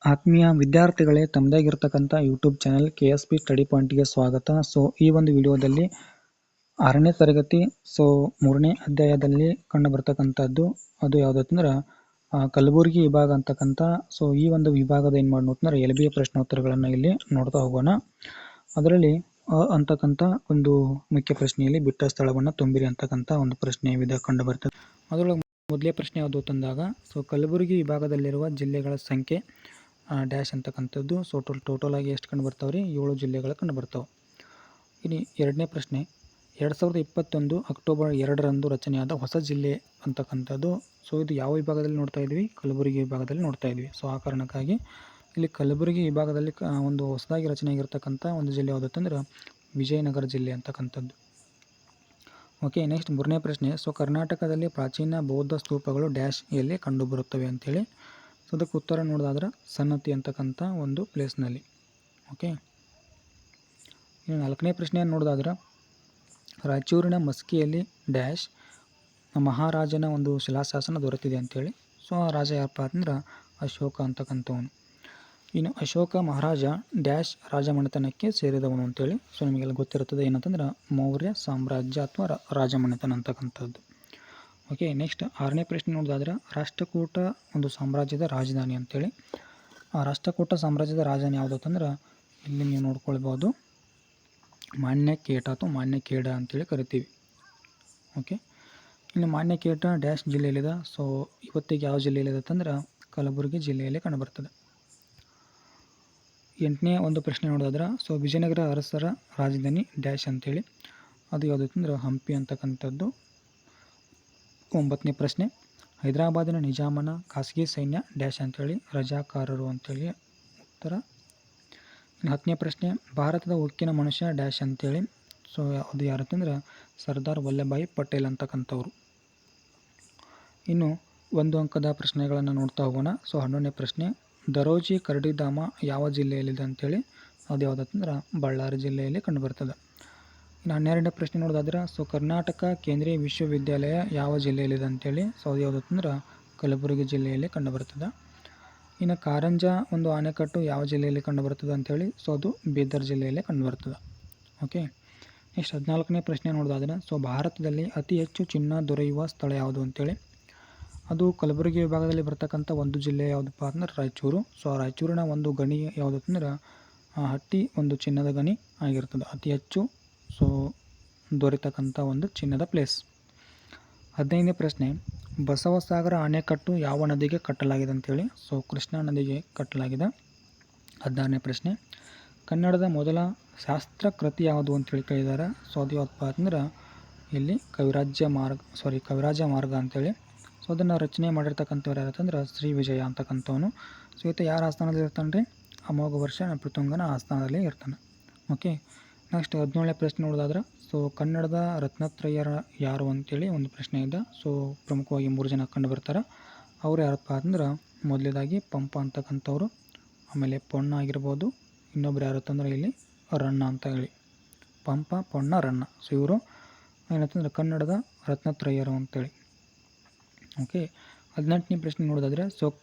ಆತ್ಮೀಯ ವಿದ್ಯಾರ್ಥಿಗಳೇ, ತಮ್ಮದಾಗಿರ್ತಕ್ಕಂಥ YouTube channel KSP study ಪಾಯಿಂಟ್ಗೆ ಸ್ವಾಗತ. ಈ ಒಂದು ವಿಡಿಯೋದಲ್ಲಿ 6ನೇ ತರಗತಿ 3ನೇ ಅಧ್ಯಾಯದಲ್ಲಿ ಕಂಡು ಬರ್ತಕ್ಕಂಥದ್ದು ಅದು ಯಾವುದಂದ್ರೆ ಕಲಬುರಗಿ ವಿಭಾಗ ಅಂತಕ್ಕಂಥ. ಈ ಒಂದು ವಿಭಾಗದ ಏನು ಮಾಡೋದಂದ್ರೆ LB ಪ್ರಶ್ನೋತ್ತರಗಳನ್ನು ಇಲ್ಲಿ ನೋಡ್ತಾ ಹೋಗೋಣ. ಅದರಲ್ಲಿ ಅಂತಕ್ಕಂಥ ಒಂದು ಮುಖ್ಯ ಪ್ರಶ್ನೆಯಲ್ಲಿ ಬಿಟ್ಟ ಸ್ಥಳವನ್ನು ತುಂಬಿರಿ ಅಂತಕ್ಕಂಥ ಒಂದು ಪ್ರಶ್ನೆ ವಿಧ ಕಂಡು ಬರ್ತದೆ. ಅದರೊಳಗೆ ಮೊದಲೇ ಪ್ರಶ್ನೆ ಯಾವುದು ತಂದಾಗ ಕಲಬುರಗಿ ವಿಭಾಗದಲ್ಲಿರುವ ಜಿಲ್ಲೆಗಳ ಸಂಖ್ಯೆ ಡ್ಯಾಶ್ ಅಂತಕ್ಕಂಥದ್ದು. ಟೋಟಲ್ ಆಗಿ ಎಷ್ಟು ಕಂಡು ಬರ್ತಾವೆ ರೀ? 7 ಜಿಲ್ಲೆಗಳು ಕಂಡು ಬರ್ತಾವೆ. ಇನ್ನು ಎರಡನೇ ಪ್ರಶ್ನೆ, 2021 ಅಕ್ಟೋಬರ್ 2ರಂದು ರಚನೆಯಾದ ಹೊಸ ಜಿಲ್ಲೆ ಅಂತಕ್ಕಂಥದ್ದು. ಇದು ಯಾವ ವಿಭಾಗದಲ್ಲಿ ನೋಡ್ತಾ ಇದ್ವಿ? ಕಲಬುರಗಿ ವಿಭಾಗದಲ್ಲಿ ನೋಡ್ತಾ ಇದ್ವಿ. ಆ ಕಾರಣಕ್ಕಾಗಿ ಇಲ್ಲಿ ಕಲಬುರಗಿ ವಿಭಾಗದಲ್ಲಿ ಒಂದು ಹೊಸದಾಗಿ ರಚನೆಯಾಗಿರ್ತಕ್ಕಂಥ ಒಂದು ಜಿಲ್ಲೆ ಯಾವುದಂದ್ರೆ ವಿಜಯನಗರ ಜಿಲ್ಲೆ ಅಂತಕ್ಕಂಥದ್ದು. ಓಕೆ, ನೆಕ್ಸ್ಟ್ 3ನೇ ಪ್ರಶ್ನೆ, ಕರ್ನಾಟಕದಲ್ಲಿ ಪ್ರಾಚೀನ ಬೌದ್ಧ ಸ್ತೂಪಗಳು ಡ್ಯಾಶ್ ಎಲ್ಲಿ ಕಂಡು ಬರುತ್ತವೆ ಅಂತೇಳಿ. ಅದಕ್ಕೆ ಉತ್ತರ ನೋಡೋದಾದ್ರೆ ಸನ್ನತಿ ಅಂತಕ್ಕಂಥ ಒಂದು ಪ್ಲೇಸ್ನಲ್ಲಿ. ಓಕೆ, ಇನ್ನು 4ನೇ ಪ್ರಶ್ನೆಯನ್ನು ನೋಡೋದಾದ್ರೆ ರಾಯಚೂರಿನ ಮಸ್ಕಿಯಲ್ಲಿ ಡ್ಯಾಶ್ ಮಹಾರಾಜನ ಒಂದು ಶಿಲಾಶಾಸನ ದೊರೆತಿದೆ ಅಂತೇಳಿ. ಆ ರಾಜ ಯಾರಪ್ಪ ಅಂದ್ರೆ ಅಶೋಕ ಅಂತಕ್ಕಂಥವನು. ಇನ್ನು ಅಶೋಕ ಮಹಾರಾಜ ಡ್ಯಾಶ್ ರಾಜಮನೆತನಕ್ಕೆ ಸೇರಿದವನು ಅಂತೇಳಿ. ನಿಮಗೆಲ್ಲ ಗೊತ್ತಿರುತ್ತದೆ ಏನಂತಂದ್ರೆ ಮೌರ್ಯ ಸಾಮ್ರಾಜ್ಯ ಅಥವಾ ರಾಜಮನೆತನ ಅಂತಕ್ಕಂಥದ್ದು. ಓಕೆ, ನೆಕ್ಸ್ಟ್ 6ನೇ ಪ್ರಶ್ನೆ ನೋಡೋದಾದ್ರೆ ರಾಷ್ಟ್ರಕೂಟ ಒಂದು ಸಾಮ್ರಾಜ್ಯದ ರಾಜಧಾನಿ ಅಂತೇಳಿ. ಆ ರಾಷ್ಟ್ರಕೂಟ ಸಾಮ್ರಾಜ್ಯದ ರಾಜಧಾನಿ ಯಾವುದಂದ್ರೆ ಇಲ್ಲಿ ನೀವು ನೋಡ್ಕೊಳ್ಬೋದು ಮಾನ್ಯಕೇಟ ಅಥವಾ ಮಾನ್ಯಕೇಡ ಅಂತೇಳಿ ಕರಿತೀವಿ. ಓಕೆ, ಇನ್ನು ಮಾನ್ಯಕೇಟ ಡ್ಯಾಶ್ ಜಿಲ್ಲೆಯಲ್ಲಿದೆ. ಇವತ್ತಿಗೆ ಯಾವ ಜಿಲ್ಲೆಯಲ್ಲಿದೆ ಅಂತಂದ್ರೆ ಕಲಬುರಗಿ ಜಿಲ್ಲೆಯಲ್ಲಿ ಕಂಡುಬರ್ತದೆ. 8ನೇ ಒಂದು ಪ್ರಶ್ನೆ ನೋಡೋದಾದ್ರೆ ವಿಜಯನಗರ ಅರಸರ ರಾಜಧಾನಿ ಡ್ಯಾಶ್ ಅಂತೇಳಿ. ಅದು ಯಾವುದಂದ್ರೆ ಹಂಪಿ ಅಂತಕ್ಕಂಥದ್ದು. 9ನೇ ಪ್ರಶ್ನೆ, ಹೈದರಾಬಾದಿನ ನಿಜಾಮನ ಖಾಸಗಿ ಸೈನ್ಯ ಡ್ಯಾಶ್ ಅಂತೇಳಿ ರಜಾಕಾರರು ಅಂತೇಳಿ ಉತ್ತರ. ಇನ್ನು 10ನೇ ಪ್ರಶ್ನೆ, ಭಾರತದ ಉಕ್ಕಿನ ಮನುಷ್ಯ ಡ್ಯಾಶ್ ಅಂತೇಳಿ. ಅದು ಯಾರಂತಂದ್ರೆ ಸರ್ದಾರ್ ವಲ್ಲಭಭಾಯಿ ಪಟೇಲ್ ಅಂತಕ್ಕಂಥವ್ರು. ಇನ್ನು 1 ಅಂಕದ ಪ್ರಶ್ನೆಗಳನ್ನು ನೋಡ್ತಾ ಹೋಗೋಣ. 11ನೇ ಪ್ರಶ್ನೆ, ದರೋಜಿ ಕರಡಿಧಾಮ ಯಾವ ಜಿಲ್ಲೆಯಲ್ಲಿದೆ ಅಂತೇಳಿ. ಅದು ಯಾವುದಂದ್ರೆ ಬಳ್ಳಾರಿ ಜಿಲ್ಲೆಯಲ್ಲಿ ಕಂಡುಬರ್ತದೆ. ಇನ್ನು 12ನೇ ಪ್ರಶ್ನೆ ನೋಡೋದಾದ್ರೆ ಕರ್ನಾಟಕ ಕೇಂದ್ರೀಯ ವಿಶ್ವವಿದ್ಯಾಲಯ ಯಾವ ಜಿಲ್ಲೆಯಲ್ಲಿದೆ ಅಂತೇಳಿ. ಅದು ಯಾವುದಂದ್ರೆ ಕಲಬುರಗಿ ಜಿಲ್ಲೆಯಲ್ಲಿ ಕಂಡುಬರ್ತದೆ. ಇನ್ನು ಕಾರಂಜ ಒಂದು ಆಣೆಕಟ್ಟು ಯಾವ ಜಿಲ್ಲೆಯಲ್ಲಿ ಕಂಡುಬರ್ತದೆ ಅಂತೇಳಿ. ಅದು ಬೀದರ್ ಜಿಲ್ಲೆಯಲ್ಲಿ ಕಂಡುಬರ್ತದೆ. ಓಕೆ, ನೆಕ್ಸ್ಟ್ 14ನೇ ಪ್ರಶ್ನೆ ನೋಡೋದಾದ್ರೆ ಭಾರತದಲ್ಲಿ ಅತಿ ಹೆಚ್ಚು ಚಿನ್ನ ದೊರೆಯುವ ಸ್ಥಳ ಯಾವುದು ಅಂತೇಳಿ. ಅದು ಕಲಬುರಗಿ ವಿಭಾಗದಲ್ಲಿ ಬರ್ತಕ್ಕಂಥ ಒಂದು ಜಿಲ್ಲೆ ಯಾವುದಪ್ಪ ಅಂದ್ರೆ ರಾಯಚೂರು. ರಾಯಚೂರಿನ ಒಂದು ಗಣಿ ಯಾವುದಂದ್ರೆ ಹಟ್ಟಿ ಒಂದು ಚಿನ್ನದ ಗಣಿ ಆಗಿರ್ತದೆ. ಅತಿ ಹೆಚ್ಚು ದೊರೆತಕ್ಕಂಥ ಒಂದು ಚಿನ್ನದ ಪ್ಲೇಸ್. 15ನೇ ಪ್ರಶ್ನೆ, ಬಸವಸಾಗರ ಅಣೆಕಟ್ಟು ಯಾವ ನದಿಗೆ ಕಟ್ಟಲಾಗಿದೆ ಅಂತೇಳಿ. ಕೃಷ್ಣಾ ನದಿಗೆ ಕಟ್ಟಲಾಗಿದೆ. 16ನೇ ಪ್ರಶ್ನೆ, ಕನ್ನಡದ ಮೊದಲ ಶಾಸ್ತ್ರ ಕೃತಿ ಯಾವುದು ಅಂತೇಳಿ ಕೇಳಿದ್ದಾರೆ. ಅದು ಯಾವಪ್ಪ ಅಂದ್ರೆ ಇಲ್ಲಿ ಕವಿರಾಜ ಮಾರ್ಗ ಅಂತೇಳಿ. ಅದನ್ನು ರಚನೆ ಮಾಡಿರ್ತಕ್ಕಂಥವ್ರು ಯಾರಂತಂದ್ರೆ ಶ್ರೀ ವಿಜಯ ಅಂತಕ್ಕಂಥವನು. ಈತ ಯಾರ ಆಸ್ಥಾನದಲ್ಲಿ ಇರ್ತಾನೆ ರೀ? ಅಮೋಘ ವರ್ಷ ನೃಪತುಂಗನ ಆಸ್ಥಾನದಲ್ಲಿ ಇರ್ತಾನೆ. ಓಕೆ, ನೆಕ್ಸ್ಟ್ 17ನೇ ಪ್ರಶ್ನೆ ನೋಡೋದಾದ್ರೆ ಕನ್ನಡದ ರತ್ನತ್ರಯರ ಯಾರು ಅಂತೇಳಿ ಒಂದು ಪ್ರಶ್ನೆ ಇದೆ. ಪ್ರಮುಖವಾಗಿ 3 ಜನ ಕಂಡು ಬರ್ತಾರೆ. ಅವರು ಯಾರಪ್ಪ ಅಂದ್ರೆ ಮೊದಲೇದಾಗಿ ಪಂಪ ಅಂತಕ್ಕಂಥವ್ರು, ಆಮೇಲೆ ಪೊಣ್ಣ ಆಗಿರ್ಬೋದು, ಇನ್ನೊಬ್ರು ಯಾರತ್ತಂದ್ರೆ ಇಲ್ಲಿ ರನ್ನ ಅಂತ ಹೇಳಿ. ಪಂಪ, ಪೊಣ್ಣ, ರನ್ನ. ಇವರು ಏನಂತಂದ್ರೆ ಕನ್ನಡದ ರತ್ನತ್ರಯರು ಅಂತೇಳಿ. ಓಕೆ, 18ನೇ ಪ್ರಶ್ನೆ ನೋಡೋದಾದ್ರೆ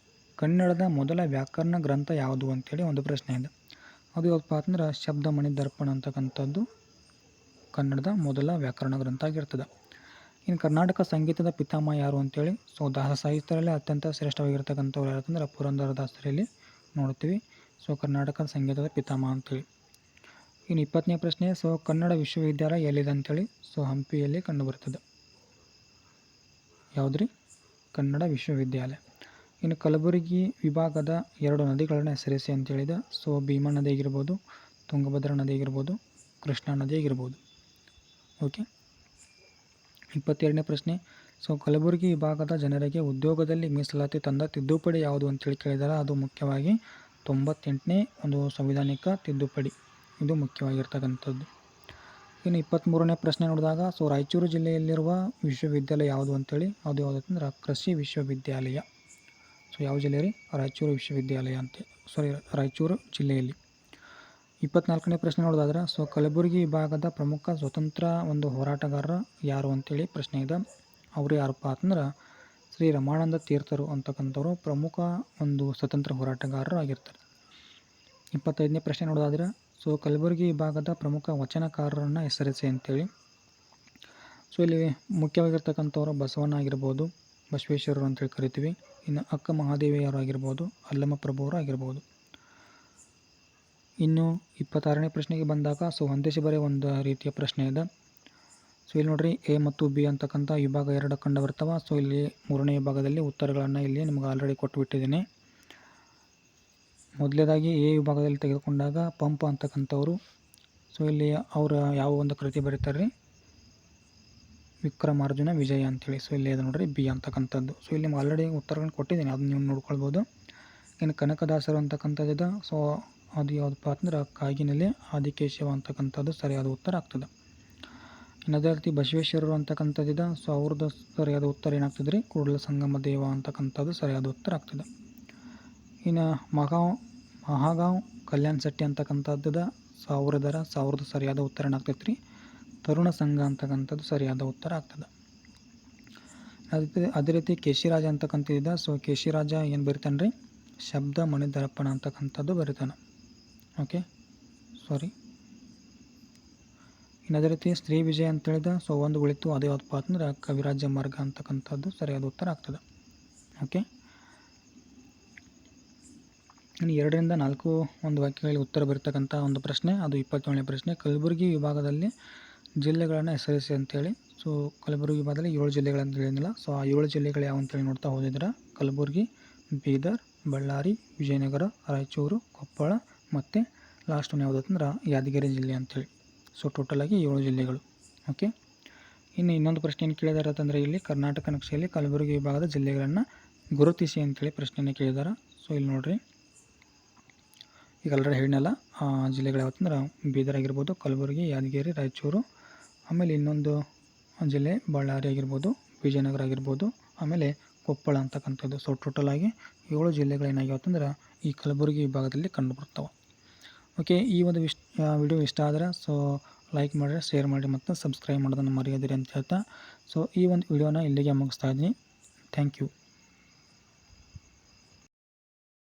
ಕನ್ನಡದ ಮೊದಲ ವ್ಯಾಕರಣ ಗ್ರಂಥ ಯಾವುದು ಅಂತೇಳಿ ಒಂದು ಪ್ರಶ್ನೆ ಇದೆ. ಅದು ಯಾವಪ್ಪ ಅಂದ್ರೆ ಶಬ್ದಮಣಿ ದರ್ಪಣ ಅಂತಕ್ಕಂಥದ್ದು ಕನ್ನಡದ ಮೊದಲ ವ್ಯಾಕರಣ ಗ್ರಂಥ ಆಗಿರ್ತದೆ. ಇನ್ನು ಕರ್ನಾಟಕ ಸಂಗೀತದ ಪಿತಾಮಹ ಯಾರು ಅಂತೇಳಿ. ದಾಸ ಸಾಹಿತ್ಯದಲ್ಲಿ ಅತ್ಯಂತ ಶ್ರೇಷ್ಠವಾಗಿರ್ತಕ್ಕಂಥವ್ರು ಯಾರಂತಂದ್ರೆ ಪುರಂದರದಾಸರಲ್ಲಿ ನೋಡ್ತೀವಿ. ಕರ್ನಾಟಕ ಸಂಗೀತದ ಪಿತಾಮಹ ಅಂತೇಳಿ. ಇನ್ನು 20ನೇ ಪ್ರಶ್ನೆ, ಕನ್ನಡ ವಿಶ್ವವಿದ್ಯಾಲಯ ಎಲ್ಲಿದೆ ಅಂತೇಳಿ. ಹಂಪಿಯಲ್ಲಿ ಕಂಡುಬರ್ತದೆ. ಯಾವುದ್ರಿ? ಕನ್ನಡ ವಿಶ್ವವಿದ್ಯಾಲಯ. ಇನ್ನು ಕಲಬುರಗಿ ವಿಭಾಗದ 2 ನದಿಗಳನ್ನು ಹೆಸರಿಸಿ ಅಂತೇಳಿದೆ. ಭೀಮಾ ನದಿ ಆಗಿರ್ಬೋದು, ತುಂಗಭದ್ರಾ ನದಿ ಆಗಿರ್ಬೋದು, ಕೃಷ್ಣಾ ನದಿ ಆಗಿರ್ಬೋದು. ಓಕೆ, 22ನೇ ಪ್ರಶ್ನೆ, ಕಲಬುರಗಿ ವಿಭಾಗದ ಜನರಿಗೆ ಉದ್ಯೋಗದಲ್ಲಿ ಮೀಸಲಾತಿ ತಂದ ತಿದ್ದುಪಡಿ ಯಾವುದು ಅಂತೇಳಿ ಕೇಳಿದ್ದಾರೆ. ಅದು ಮುಖ್ಯವಾಗಿ 98ನೇ ಒಂದು ಸಂವಿಧಾನಿಕ ತಿದ್ದುಪಡಿ. ಇದು ಮುಖ್ಯವಾಗಿರ್ತಕ್ಕಂಥದ್ದು. ಇನ್ನು 23ನೇ ಪ್ರಶ್ನೆ ನೋಡಿದಾಗ ರಾಯಚೂರು ಜಿಲ್ಲೆಯಲ್ಲಿರುವ ವಿಶ್ವವಿದ್ಯಾಲಯ ಯಾವುದು ಅಂತೇಳಿ. ಅದು ಯಾವುದಂದ್ರೆ ಕೃಷಿ ವಿಶ್ವವಿದ್ಯಾಲಯ. ಯಾವ ಜಿಲ್ಲೆ ರೀ? ರಾಯಚೂರು ವಿಶ್ವವಿದ್ಯಾಲಯ ರಾಯಚೂರು ಜಿಲ್ಲೆಯಲ್ಲಿ. 24ನೇ ಪ್ರಶ್ನೆ ನೋಡೋದಾದ್ರೆ ಕಲಬುರಗಿ ವಿಭಾಗದ ಪ್ರಮುಖ ಸ್ವತಂತ್ರ ಒಂದು ಹೋರಾಟಗಾರರು ಯಾರು ಅಂತೇಳಿ ಪ್ರಶ್ನೆ ಇದೆ. ಅವರು ಯಾರಪ್ಪ ಅಂತಂದ್ರೆ ಶ್ರೀ ರಮಾನಂದ ತೀರ್ಥರು ಅಂತಕ್ಕಂಥವ್ರು ಪ್ರಮುಖ ಒಂದು ಸ್ವತಂತ್ರ ಹೋರಾಟಗಾರರು ಆಗಿರ್ತಾರೆ. 25ನೇ ಪ್ರಶ್ನೆ ನೋಡೋದಾದರೆ, ಸೊ ಕಲಬುರಗಿ ವಿಭಾಗದ ಪ್ರಮುಖ ವಚನಕಾರರನ್ನು ಹೆಸರಿಸಿ ಅಂತೇಳಿ. ಸೊ ಇಲ್ಲಿ ಮುಖ್ಯವಾಗಿರ್ತಕ್ಕಂಥವ್ರು ಬಸವಣ್ಣ ಆಗಿರ್ಬೋದು, ಬಸವೇಶ್ವರರು ಅಂತೇಳಿ ಕರಿತೀವಿ. ಇನ್ನು ಅಕ್ಕ ಮಹಾದೇವಿಯವರು ಆಗಿರ್ಬೋದು, ಅಲ್ಲಮ ಪ್ರಭುವರು ಆಗಿರ್ಬೋದು. ಇನ್ನು 26ನೇ ಪ್ರಶ್ನೆಗೆ ಬಂದಾಗ ಸೊ ಹೊಂದಿಸಿ ಬರೆಯ ಒಂದು ರೀತಿಯ ಪ್ರಶ್ನೆ ಇದೆ. ಸೊ ಇಲ್ಲಿ ನೋಡ್ರಿ, ಎ ಮತ್ತು ಬಿ ಅಂತಕ್ಕಂಥ ವಿಭಾಗ 2 ಕಂಡು ಬರ್ತಾವ. ಸೊ ಇಲ್ಲಿ 3ನೇ ವಿಭಾಗದಲ್ಲಿ ಉತ್ತರಗಳನ್ನು ಇಲ್ಲಿ ನಿಮ್ಗೆ ಆಲ್ರೆಡಿ ಕೊಟ್ಟುಬಿಟ್ಟಿದ್ದೀನಿ. ಮೊದಲೇದಾಗಿ ಎ ವಿಭಾಗದಲ್ಲಿ ತೆಗೆದುಕೊಂಡಾಗ ಪಂಪ ಅಂತಕ್ಕಂಥವ್ರು. ಸೊ ಇಲ್ಲಿ ಅವರು ಯಾವ ಒಂದು ಕೃತಿ ಬರೀತಾರೆ ರೀ, ವಿಕ್ರಮಾರ್ಜುನ ವಿಜಯ ಅಂತೇಳಿ. ಸೊ ಇಲ್ಲಿ ಅದು ನೋಡ್ರಿ ಬಿ ಅಂತಕ್ಕಂಥದ್ದು. ಸೊ ಇಲ್ಲಿ ನಿಮ್ಗೆ ಆಲ್ರೆಡಿ ಉತ್ತರಗಳನ್ನು ಕೊಟ್ಟಿದ್ದೀನಿ, ಅದನ್ನ ನೀವು ನೋಡ್ಕೊಳ್ಬೋದು. ಇನ್ನು ಕನಕದಾಸರು ಅಂತಕ್ಕಂಥದ್ದು, ಸೊ ಅದು ಯಾವುದಪ್ಪ ಅಂದ್ರೆ ಕಾಗಿನೆಲೆ ಆದಿಕೇಶವ ಅಂತಕ್ಕಂಥದ್ದು ಸರಿಯಾದ ಉತ್ತರ ಆಗ್ತದೆ. ಇನ್ನು ಅದೇ ರೀತಿ ಬಸವೇಶ್ವರರು ಅಂತಕ್ಕಂಥದ್ದಿದೆ. ಸೊ ಅವ್ರದ್ದು ಸರಿಯಾದ ಉತ್ತರ ಏನಾಗ್ತದೆ ರೀ, ಕೂಡಲ ಸಂಗಮ ದೇವ ಅಂತಕ್ಕಂಥದ್ದು ಸರಿಯಾದ ಉತ್ತರ ಆಗ್ತದೆ. ಇನ್ನು ಮಹಾಗಾಂವ್ ಕಲ್ಯಾಣ ಶೆಟ್ಟಿ ಅಂತಕ್ಕಂಥದ್ದು ಸೊ ಅವ್ರದ್ದು ಸರಿಯಾದ ಉತ್ತರ ಏನಾಗ್ತೈತೆ ರೀ, ತರುಣ ಸಂಘ ಅಂತಕ್ಕಂಥದ್ದು ಸರಿಯಾದ ಉತ್ತರ ಆಗ್ತದೆ. ಅದೇ ರೀತಿ ಕೇಶಿರಾಜ ಅಂತಕ್ಕಂಥದ್ದಿದೆ. ಸೊ ಕೇಶಿರಾಜ ಏನು ಬರಿತಾನೆ ರೀ, ಶಬ್ದ ಮಣಿ ದರ್ಪಣ ಅಂತಕ್ಕಂಥದ್ದು ಬರಿತಾನೆ. ಓಕೆ, ಸಾರಿ. ಇನ್ನು ಅದೇ ರೀತಿ ಸ್ತ್ರೀ ವಿಜಯ ಅಂತೇಳಿದ. ಸೊ ಒಂದು ಉಳಿತು, ಅದೇ ಯಾವ್ದಪ್ಪ ಅಂದ್ರೆ ಕವಿರಾಜ ಮಾರ್ಗ ಅಂತಕ್ಕಂಥದ್ದು ಸರಿಯಾದ ಉತ್ತರ ಆಗ್ತದೆ. ಓಕೆ, ಇನ್ನು 2ರಿಂದ 4 ಒಂದು ವಾಕ್ಯಗಳಲ್ಲಿ ಉತ್ತರ ಬರ್ತಕ್ಕಂಥ ಒಂದು ಪ್ರಶ್ನೆ, ಅದು 27ನೇ ಪ್ರಶ್ನೆ. ಕಲಬುರಗಿ ವಿಭಾಗದಲ್ಲಿ ಜಿಲ್ಲೆಗಳನ್ನು ಹೆಸರಿಸಿ ಅಂತೇಳಿ. ಸೊ ಕಲಬುರಗಿ ವಿಭಾಗದಲ್ಲಿ 7 ಜಿಲ್ಲೆಗಳಂತ ಹೇಳಿದ್ನಲ್ಲ. ಸೊ ಆ 7 ಜಿಲ್ಲೆಗಳು ಯಾವ ಅಂತೇಳಿ ನೋಡ್ತಾ ಹೋದಿದ್ರೆ, ಕಲಬುರಗಿ, ಬೀದರ್, ಬಳ್ಳಾರಿ, ವಿಜಯನಗರ, ರಾಯಚೂರು, ಕೊಪ್ಪಳ ಮತ್ತು ಲಾಸ್ಟ್ ಒಂದು ಯಾವುದು ಅಂದ್ರೆ ಯಾದಗಿರಿ ಜಿಲ್ಲೆ ಅಂತೇಳಿ. ಸೊ ಟೋಟಲಾಗಿ 7 ಜಿಲ್ಲೆಗಳು. ಓಕೆ, ಇನ್ನು ಇನ್ನೊಂದು ಪ್ರಶ್ನೆ ಏನು ಕೇಳಿದಾರೆ ಅಂತಂದರೆ, ಇಲ್ಲಿ ಕರ್ನಾಟಕ ನಕ್ಷೆಯಲ್ಲಿ ಕಲಬುರಗಿ ವಿಭಾಗದ ಜಿಲ್ಲೆಗಳನ್ನು ಗುರುತಿಸಿ ಅಂತೇಳಿ ಪ್ರಶ್ನೆಯನ್ನು ಕೇಳಿದ್ದಾರೆ. ಸೊ ಇಲ್ಲಿ ನೋಡಿರಿ, ಈಗ ಆಲ್ರೆಡಿ ಹೇಳಿನಲ್ಲ, ಜಿಲ್ಲೆಗಳು ಯಾವತ್ತಂದ್ರೆ ಬೀದರ್ ಆಗಿರ್ಬೋದು, ಕಲಬುರಗಿ, ಯಾದಗಿರಿ, ರಾಯಚೂರು, ಆಮೇಲೆ ಇನ್ನೊಂದು ಜಿಲ್ಲೆ ಬಳ್ಳಾರಿ ಆಗಿರ್ಬೋದು, ವಿಜಯನಗರ ಆಗಿರ್ಬೋದು, ಆಮೇಲೆ ಕೊಪ್ಪಳ ಅಂತಕ್ಕಂಥದ್ದು. ಸೊ ಟೋಟಲಾಗಿ 7 ಜಿಲ್ಲೆಗಳು ಏನಾಗ್ಯಾವತ್ತಂದ್ರೆ ಈ ಕಲಬುರಗಿ ವಿಭಾಗದಲ್ಲಿ ಕಂಡುಬರ್ತಾವೆ. ಓಕೆ, ಈ ಒಂದು ವಿಡಿಯೋ ಇಷ್ಟ ಆದರೆ ಸೊ ಲೈಕ್ ಮಾಡಿರಿ, ಶೇರ್ ಮಾಡಿ ಮತ್ತು ಸಬ್ಸ್ಕ್ರೈಬ್ ಮಾಡೋದನ್ನು ಮರೆಯದಿರಿ ಅಂತ ಹೇಳ್ತಾ, ಸೊ ಈ ಒಂದು ವಿಡಿಯೋನ ಇಲ್ಲಿಗೆ ಮುಗಿಸ್ತಾ ಇದ್ದೀನಿ. Thank you.